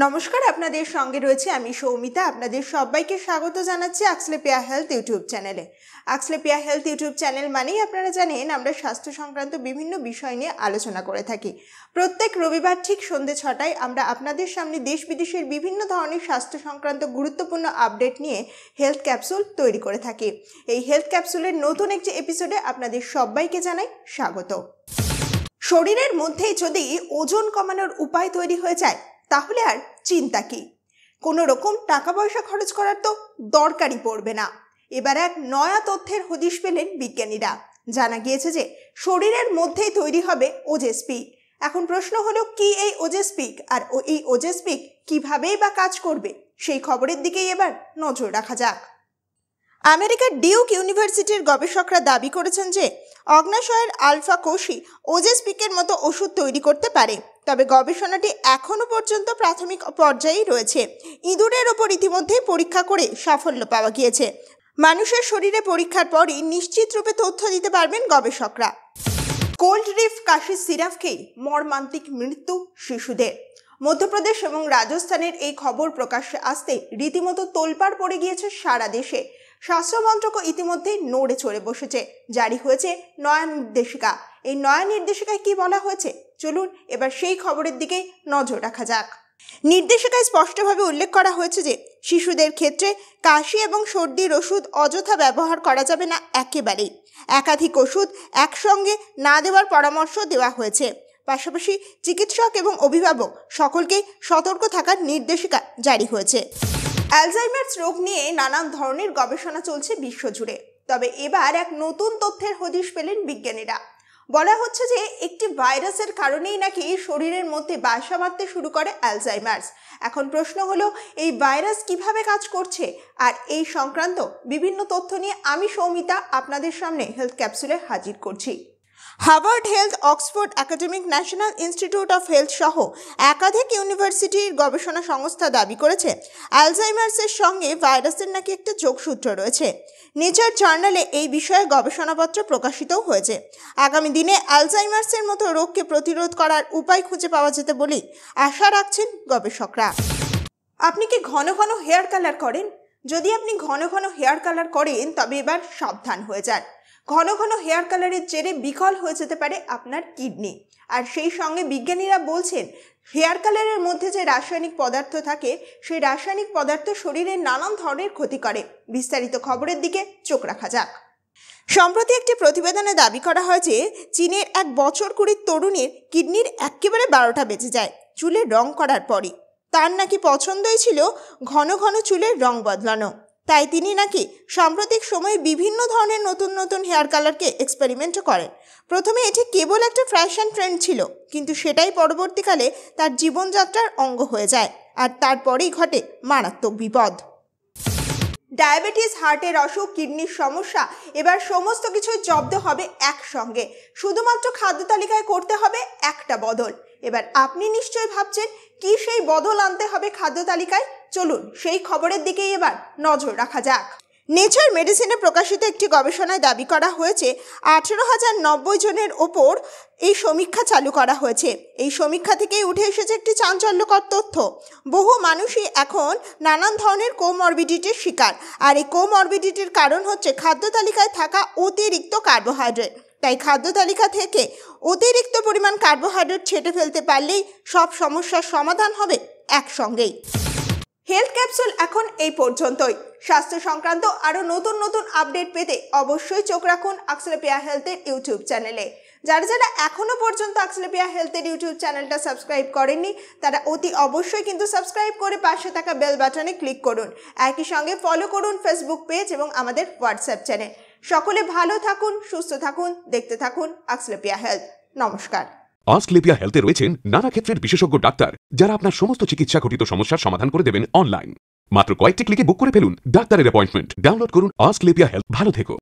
নমস্কার, আপনাদের সঙ্গে রয়েছে আমি সৌমিতা। আপনাদের সবাইকে স্বাগত জানাচ্ছি আক্সলেপিয়া হেলথ ইউটিউব চ্যানেলে। আক্সলেপিয়া হেলথ ইউটিউব চ্যানেল মানেই আপনারা জানেন আমরা স্বাস্থ্য সংক্রান্ত বিভিন্ন বিষয় নিয়ে আলোচনা করে থাকি। প্রত্যেক রবিবার ঠিক সন্ধ্যে 6টায় আমরা আপনাদের সামনে দেশ বিদেশের বিভিন্ন ধরনের স্বাস্থ্য সংক্রান্ত গুরুত্বপূর্ণ আপডেট নিয়ে হেলথ ক্যাপসুল তৈরি করে থাকি। এই হেলথ ক্যাপসুলের নতুন একটি এপিসোডে আপনাদের সবাইকে জানাই স্বাগত। শরীরের মধ্যে যদি ওজন কমানোর উপায় তৈরি হয়ে যায় তাহলে আর চিন্তা কি, কোনো রকম টাকা পয়সা খরচ করার তো দরকারই পড়বে না। এবার এক নয়া তথ্যের হদিশ পেলেন বিজ্ঞানীরা। জানা গিয়েছে যে শরীরের মধ্যেই তৈরি হবে ওজেস পিক। এখন প্রশ্ন হলো কি এই ওজেস পিক, আর এই ওজেস পিক কীভাবেই বা কাজ করবে, সেই খবরের দিকেই এবার নজর রাখা যাক। আমেরিকার ডিউক ইউনিভার্সিটির গবেষকরা দাবি করেছেন যে অগ্ন্যাশয়ের আলফা কোষই ওজেস পিকের মতো ওষুধ তৈরি করতে পারে। তবে গবেষণাটি এখনও পর্যন্ত প্রাথমিক পর্যায়েই রয়েছে। ইঁদুরের ওপর ইতিমধ্যেই পরীক্ষা করে সাফল্য পাওয়া গিয়েছে। মানুষের শরীরে পরীক্ষার পরই নিশ্চিত রূপে তথ্য দিতে পারবেন গবেষকরা। কোল্ড রিফ কাশির সিরাপ খেয়ে মর্মান্তিক মৃত্যু শিশুদের। মধ্যপ্রদেশ এবং রাজস্থানের এই খবর প্রকাশ্যে আসতে রীতিমতো তোলপাড় পড়ে গিয়েছে সারা দেশে। স্বাস্থ্য মন্ত্রকও ইতিমধ্যেই নড়ে চড়ে বসেছে। জারি হয়েছে নয়া নির্দেশিকা। এই নয়া নির্দেশিকায় কি বলা হয়েছে, চলুন এবার সেই খবরের দিকেই নজর রাখা যাক। নির্দেশিকায় স্পষ্টভাবে উল্লেখ করা হয়েছে যে শিশুদের ক্ষেত্রে কাশি এবং সর্দির ওষুধ অযথা ব্যবহার করা যাবে না একেবারেই। একাধিক ওষুধ একসঙ্গে না দেওয়ার পরামর্শ দেওয়া হয়েছে। পাশাপাশি চিকিৎসক এবং অভিভাবক সকলকেই সতর্ক থাকার নির্দেশিকা জারি হয়েছে। অ্যালজাইমার্স রোগ নিয়ে নানান ধরনের গবেষণা চলছে বিশ্বজুড়ে। তবে এবার এক নতুন তথ্যের হদিশ পেলেন বিজ্ঞানীরা। বলা হচ্ছে যে একটি ভাইরাসের কারণেই নাকি শরীরের মধ্যে বাসা বাঁধতে শুরু করে অ্যালজাইমার্স। এখন প্রশ্ন হলো এই ভাইরাস কিভাবে কাজ করছে, আর এই সংক্রান্ত বিভিন্ন তথ্য নিয়ে আমি সৌমিতা আপনাদের সামনে হেলথ ক্যাপসুলে হাজির করছি। Harvard health, Oxford academic, national institute of health সহ একাধিক ইউনিভার্সিটির গবেষণা সংস্থা দাবি করেছে অ্যালজাইমার্সের সঙ্গে ভাইরাসের নাকি একটা যোগসূত্র রয়েছে। নেচার জার্নালে এই বিষয়ে গবেষণাপত্র প্রকাশিতও হয়েছে। আগামী দিনে অ্যালজাইমার্সের মতো রোগকে প্রতিরোধ করার উপায় খুঁজে পাওয়া যেতে বলেই আশা রাখছেন গবেষকরা। আপনি কি ঘন ঘন হেয়ার কালার করেন? যদি আপনি ঘন ঘন হেয়ার কালার করেন তবে এবার সাবধান হয়ে যান। ঘন ঘন হেয়ার কালারের জেরে বিকল হয়ে যেতে পারে আপনার কিডনি। আর সেই সঙ্গে বিজ্ঞানীরা বলছেন হেয়ার কালারের মধ্যে যে রাসায়নিক পদার্থ থাকে সেই রাসায়নিক পদার্থ শরীরের নানান ধরনের ক্ষতি করে। বিস্তারিত খবরের দিকে চোখ রাখা যাক। সম্প্রতি একটি প্রতিবেদনে দাবি করা হয় যে চীনের 1 বছর 20 তরুণীর কিডনির একেবারে 12টা বেজে যায় চুলের রং করার পরই। তার নাকি পছন্দই ছিল ঘন ঘন চুলের রং বদলানো। তাই তিনি নাকি সাম্প্রতিক সময়ে বিভিন্ন ধরনের নতুন নতুন হেয়ার কালারকে এক্সপেরিমেন্টও করেন। প্রথমে এটি কেবল একটা ফ্যাশন ট্রেন্ড ছিল, কিন্তু সেটাই পরবর্তীকালে তার জীবনযাত্রার অঙ্গ হয়ে যায়। আর তারপরেই ঘটে মারাত্মক বিপদ। ডায়াবেটিস, হার্টের অসুখ, কিডনির সমস্যা, এবার সমস্ত কিছুই জব্দ হবে একসঙ্গে। শুধুমাত্র খাদ্য তালিকায় করতে হবে একটা বদল। এবার আপনি নিশ্চয়ই ভাবছেন কি সেই বদল আনতে হবে খাদ্য তালিকায়। চলুন সেই খবরের দিকেই এবার নজর রাখা যাক। নেচার মেডিসিনে প্রকাশিত একটি গবেষণায় দাবি করা হয়েছে 18,090 জনের ওপর এই সমীক্ষা চালু করা হয়েছে। এই সমীক্ষা থেকেই উঠে এসেছে একটি চাঞ্চল্যকর তথ্য। বহু মানুষই এখন নানান ধরনের কোমরবিডিটির শিকার। আর এই কোমরবিডিটির কারণ হচ্ছে খাদ্য তালিকায় থাকা অতিরিক্ত কার্বোহাইড্রেট। তাই খাদ্য তালিকা থেকে অতিরিক্ত পরিমাণ কার্বোহাইড্রেট ছেটে ফেলতে পারলেই সব সমস্যার সমাধান হবে একসঙ্গেই। হেলথ ক্যাপসুল এখন এই পর্যন্তই। স্বাস্থ্য সংক্রান্ত আরও নতুন নতুন আপডেট পেতে অবশ্যই চোখ রাখুন আক্সলেপিয়া হেলথের ইউটিউব চ্যানেলে। যারা যারা এখনও পর্যন্ত আক্সলেপিয়া হেলথের ইউটিউব চ্যানেলটা সাবস্ক্রাইব করেননি তারা অতি অবশ্যই কিন্তু সাবস্ক্রাইব করে পাশে থাকা বেল বাটনে ক্লিক করুন। একই সঙ্গে ফলো করুন ফেসবুক পেজ এবং আমাদের হোয়াটসঅ্যাপ চ্যানেল। সকলে ভালো থাকুন, সুস্থ থাকুন, দেখতে থাকুন আক্সলেপিয়া হেলথ। নমস্কার। আস্কলেপিয়া হেলথে রয়েছেন নানা ক্ষেত্রের বিশেষজ্ঞ ডাক্তার, যারা আপনার সমস্ত চিকিৎসা ঘটিত সমস্যার সমাধান করে দেবেন অনলাইন। মাত্র কয়েকটি ক্লিকে বুক করে ফেলুন ডাক্তারের অ্যাপয়েন্টমেন্ট। ডাউনলোড করুন আস্কলেপিয়া হেলথ। ভালো থেকো।